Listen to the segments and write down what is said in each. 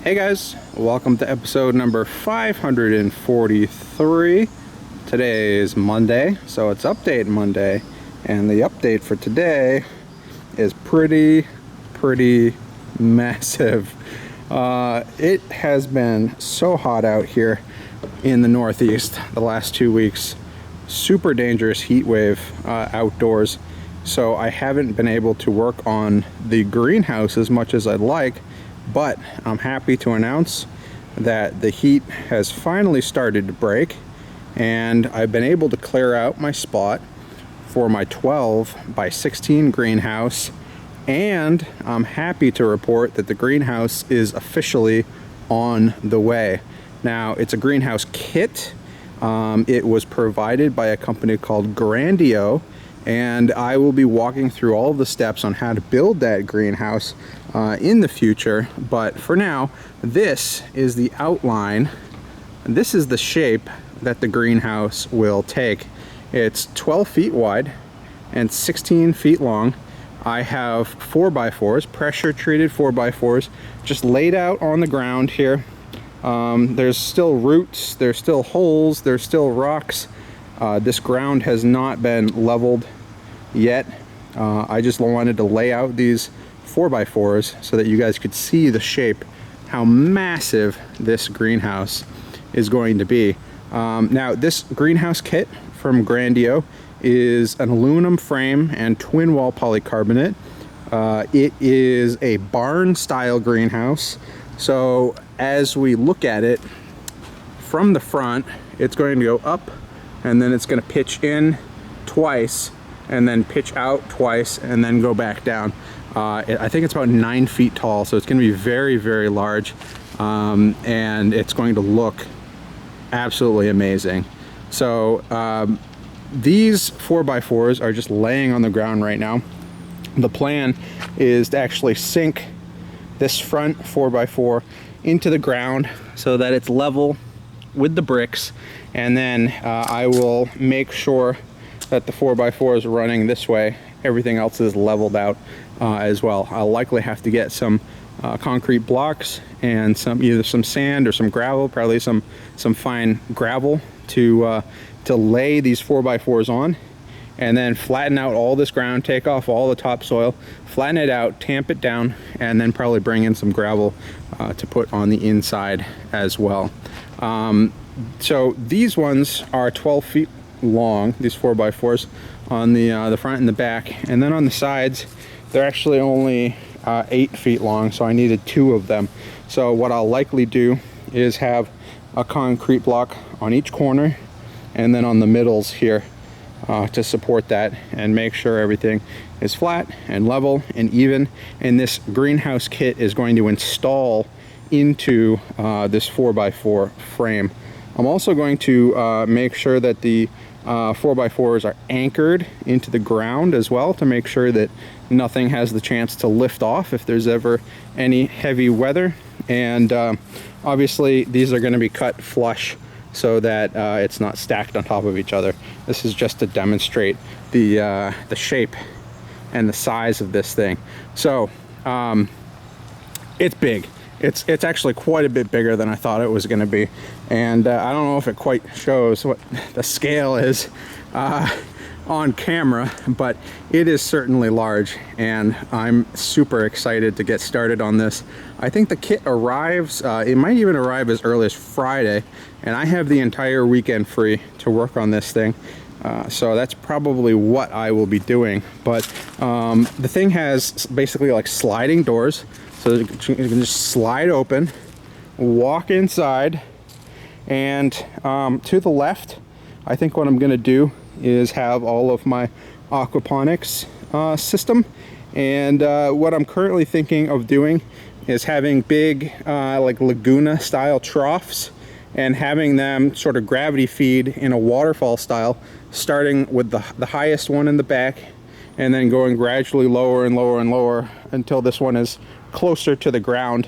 Hey guys, welcome to episode number 543. Today is Monday, so it's update Monday, and the update for today is pretty massive. It has been so hot out here in the Northeast the last 2 weeks. Super dangerous heat wave outdoors, so I haven't been able to work on the greenhouse as much as I'd like. But I'm happy to announce that the heat has finally started to break, and I've been able to clear out my spot for my 12 by 16 greenhouse, and I'm happy to report that the greenhouse is officially on the way. Now, it's a greenhouse kit. It was provided by a company called Grandio, and I will be walking through all of the steps on how to build that greenhouse in the future. But for now, this is the outline. This is the shape that the greenhouse will take. It's 12 feet wide and 16 feet long. I have 4x4s, pressure treated 4x4s, just laid out on the ground here. There's still roots, there's still holes, there's still rocks. This ground has not been leveled yet. I just wanted to lay out these 4x4s so that you guys could see the shape, how massive this greenhouse is going to be. Now, this greenhouse kit from Grandio is an aluminum frame and twin wall polycarbonate. It is a barn style greenhouse, so as we look at it from the front, it's going to go up and then it's going to pitch in twice and then pitch out twice and then go back down. I think it's about 9 feet tall, so it's going to be very large, and it's going to look absolutely amazing. So these 4x4s are just laying on the ground right now. The plan is to actually sink this front 4x4 into the ground so that it's level with the bricks, and then I will make sure that the 4x4 is running this way. Everything else is leveled out as well. I'll likely have to get some concrete blocks and either some sand or some gravel, probably some fine gravel to lay these 4x4s on, and then flatten out all this ground, take off all the topsoil, flatten it out, tamp it down, and then probably bring in some gravel to put on the inside as well. So these ones are 12 feet long, these 4x4s on the front and the back, and then on the sides they're actually only 8 feet long, so I needed 2 of them. So what I'll likely do is have a concrete block on each corner and then on the middles here to support that and make sure everything is flat and level and even. And this greenhouse kit is going to install into this 4x4 frame. I'm also going to make sure that the 4x4s are anchored into the ground as well, to make sure that nothing has the chance to lift off if there's ever any heavy weather. And obviously these are going to be cut flush so that it's not stacked on top of each other. This is just to demonstrate the shape and the size of this thing. So it's big. It's actually quite a bit bigger than I thought it was going to be, and I don't know if it quite shows what the scale is on camera, but it is certainly large, and I'm super excited to get started on this. I think the kit arrives, it might even arrive as early as Friday, and I have the entire weekend free to work on this thing. So that's probably what I will be doing. But the thing has basically like sliding doors, so you can just slide open, walk inside, and to the left, I think what I'm going to do is have all of my aquaponics system. And what I'm currently thinking of doing is having big like Laguna style troughs and having them sort of gravity feed in a waterfall style, starting with the highest one in the back and then going gradually lower and lower and lower until this one is closer to the ground,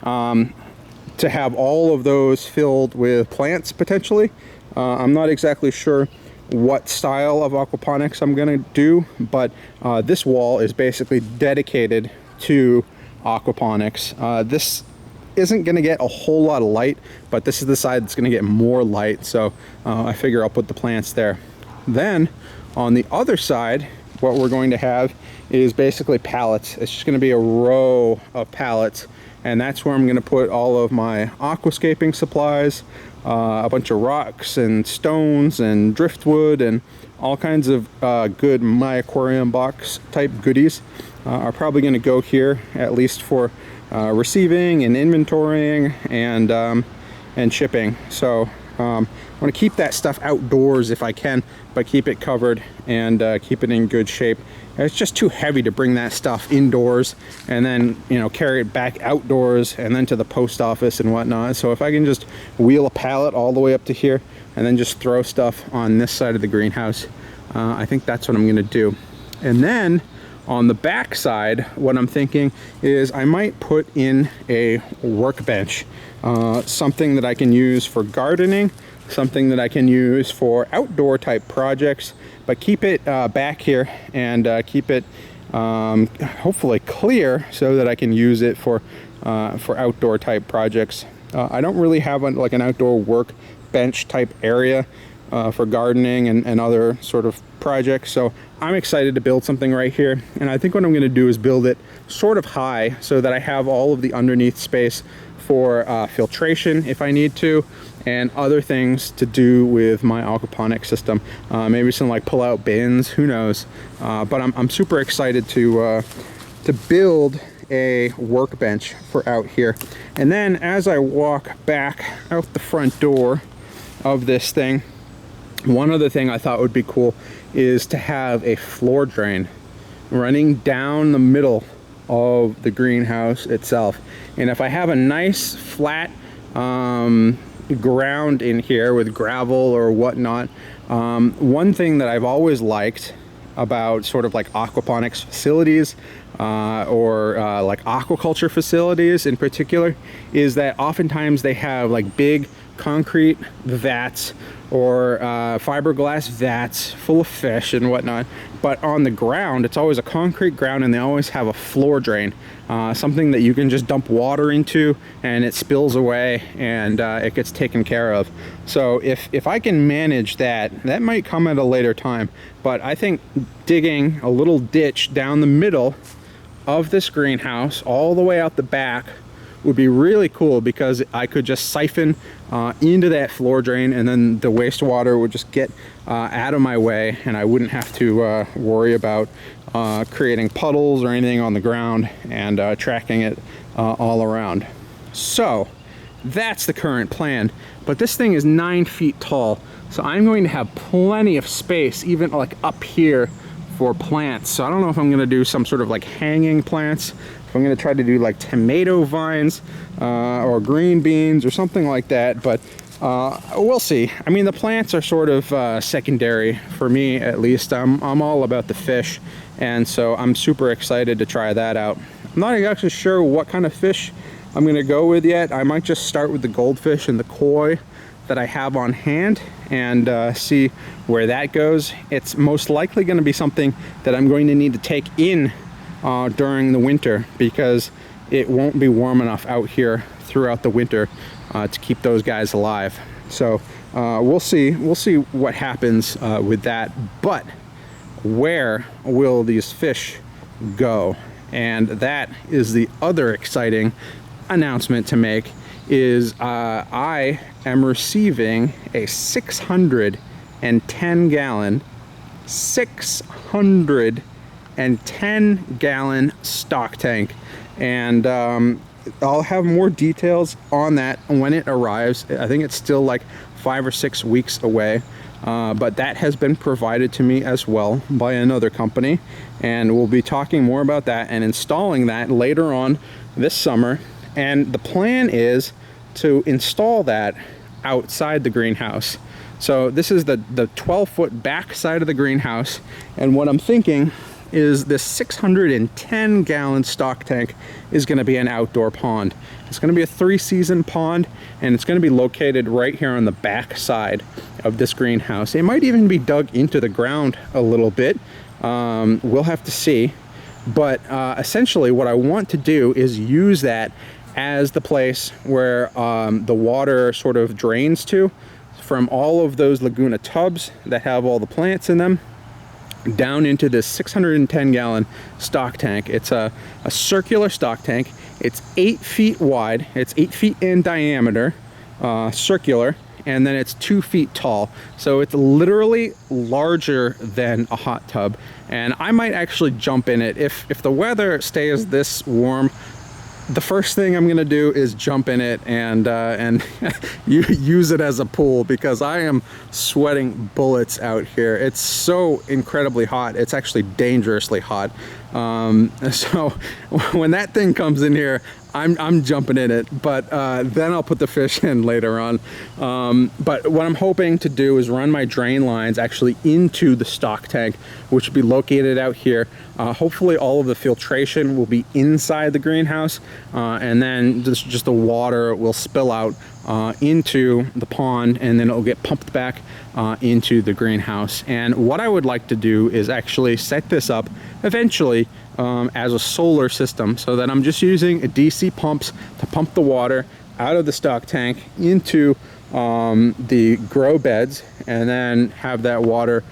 to have all of those filled with plants potentially. I'm not exactly sure what style of aquaponics I'm gonna do, but this wall is basically dedicated to aquaponics. This isn't going to get a whole lot of light, but this is the side that's going to get more light, so I figure I'll put the plants there. Then on the other side, what we're going to have is basically pallets. It's just going to be a row of pallets, and that's where I'm going to put all of my aquascaping supplies, a bunch of rocks and stones and driftwood and all kinds of good My Aquarium box type goodies are probably going to go here, at least for receiving and inventorying and shipping. So I want to keep that stuff outdoors if I can, but keep it covered and keep it in good shape. It's just too heavy to bring that stuff indoors and then, you know, carry it back outdoors and then to the post office and whatnot. So if I can just wheel a pallet all the way up to here and then just throw stuff on this side of the greenhouse, I think that's what I'm going to do. And then on the back side, what I'm thinking is I might put in a workbench, something that I can use for gardening, something that I can use for outdoor type projects, but keep it back here and keep it hopefully clear so that I can use it for outdoor type projects. I don't really have like an outdoor workbench type area for gardening and other sort of projects, so I'm excited to build something right here. And I think what I'm going to do is build it sort of high so that I have all of the underneath space for filtration if I need to, and other things to do with my aquaponics system. Maybe some like pull-out bins, who knows? But I'm super excited to build a workbench for out here. And then as I walk back out the front door of this thing, one other thing I thought would be cool is to have a floor drain running down the middle of the greenhouse itself. And if I have a nice flat ground in here with gravel or whatnot, one thing that I've always liked about sort of like aquaponics facilities or like aquaculture facilities in particular is that oftentimes they have like big concrete vats or fiberglass vats full of fish and whatnot, but on the ground it's always a concrete ground, and they always have a floor drain, something that you can just dump water into and it spills away and it gets taken care of. So if I can manage that, that might come at a later time, but I think digging a little ditch down the middle of this greenhouse all the way out the back would be really cool, because I could just siphon into that floor drain, and then the wastewater would just get out of my way, and I wouldn't have to worry about creating puddles or anything on the ground and tracking it all around. So that's the current plan, but this thing is 9 feet tall, so I'm going to have plenty of space even like up here for plants. So I don't know if I'm going to do some sort of like hanging plants, if I'm going to try to do like tomato vines or green beans or something like that, but we'll see. I mean, the plants are sort of secondary for me, at least. I'm all about the fish, and so I'm super excited to try that out. I'm not actually sure what kind of fish I'm going to go with yet. I might just start with the goldfish and the koi that I have on hand and see where that goes. It's most likely going to be something that I'm going to need to take in during the winter, because it won't be warm enough out here throughout the winter to keep those guys alive. So we'll see what happens with that. But where will these fish go? And that is the other exciting announcement to make, is I am receiving a 610 gallon stock tank, and I'll have more details on that when it arrives. I think it's still like 5 or 6 weeks away, but that has been provided to me as well by another company, and we'll be talking more about that and installing that later on this summer. And the plan is to install that outside the greenhouse. So this is the 12-foot back side of the greenhouse, and what I'm thinking is this 610 gallon stock tank is going to be an outdoor pond. It's going to be a 3-season pond, and it's going to be located right here on the back side of this greenhouse. It might even be dug into the ground a little bit. We'll have to see. But essentially what I want to do is use that as the place where the water sort of drains to from all of those Laguna tubs that have all the plants in them down into this 610 gallon stock tank. It's a circular stock tank. It's 8 feet wide, it's 8 feet in diameter, circular, and then it's 2 feet tall. So it's literally larger than a hot tub. And I might actually jump in it if the weather stays this warm. The first thing I'm gonna do is jump in it and use it as a pool, because I am sweating bullets out here. It's so incredibly hot. It's actually dangerously hot. So when that thing comes in here, I'm jumping in it, but then I'll put the fish in later on. But what I'm hoping to do is run my drain lines actually into the stock tank, which will be located out here. Hopefully all of the filtration will be inside the greenhouse, and then just the water will spill out into the pond, and then it'll get pumped back into the greenhouse. And what I would like to do is actually set this up eventually as a solar system, so that I'm just using DC pumps to pump the water out of the stock tank into the grow beds, and then have that water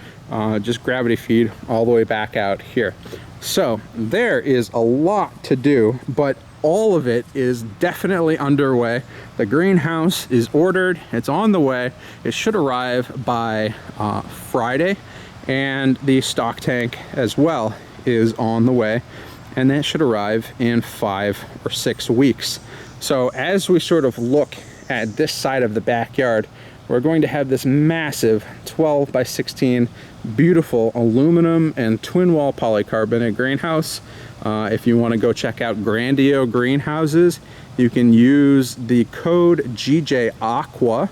just gravity feed all the way back out here. So there is a lot to do, but all of it is definitely underway. The greenhouse is ordered, it's on the way. It should arrive by Friday, and the stock tank as well is on the way, and that should arrive in 5 or 6 weeks. So as we sort of look at this side of the backyard, we're going to have this massive 12 by 16 beautiful aluminum and twin wall polycarbonate greenhouse. If you want to go check out Grandio Greenhouses, you can use the code GJ Aqua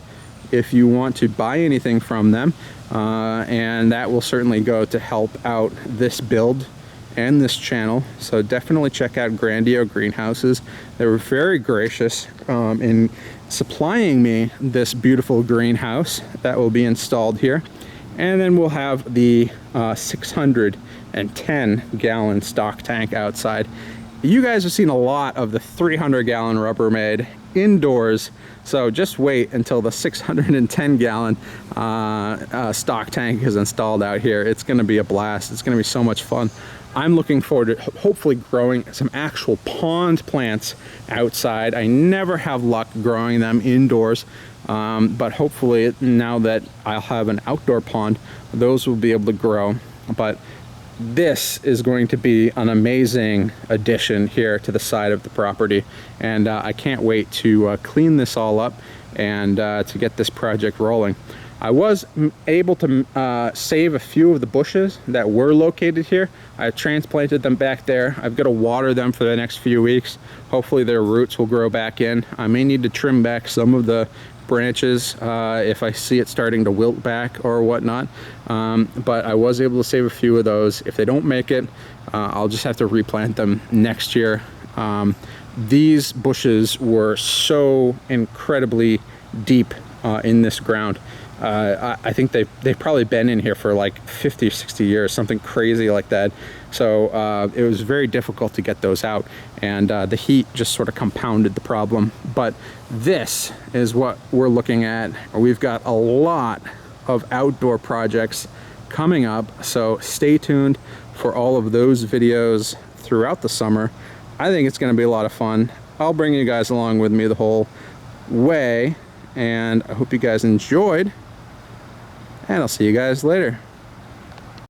if you want to buy anything from them, and that will certainly go to help out this build and this channel. So definitely check out Grandio Greenhouses. They were very gracious in supplying me this beautiful greenhouse that will be installed here. And then we'll have the 610 gallon stock tank outside. You guys have seen a lot of the 300 gallon Rubbermaid indoors, so just wait until the 610 gallon stock tank is installed out here. It's going to be a blast. It's going to be so much fun. I'm looking forward to hopefully growing some actual pond plants outside. I never have luck growing them indoors, but hopefully now that I'll have an outdoor pond, those will be able to grow. But this is going to be an amazing addition here to the side of the property, and I can't wait to clean this all up and to get this project rolling. I was able to save a few of the bushes that were located here. I transplanted them back there. I've got to water them for the next few weeks. Hopefully their roots will grow back in. I may need to trim back some of the branches if I see it starting to wilt back or whatnot, but I was able to save a few of those. If they don't make it, I'll just have to replant them next year. These bushes were so incredibly deep in this ground. I think they've probably been in here for like 50 or 60 years, something crazy like that. So it was very difficult to get those out, and the heat just sort of compounded the problem. But this is what we're looking at. We've got a lot of outdoor projects coming up, so stay tuned for all of those videos throughout the summer. I think it's going to be a lot of fun. I'll bring you guys along with me the whole way, and I hope you guys enjoyed, and I'll see you guys later.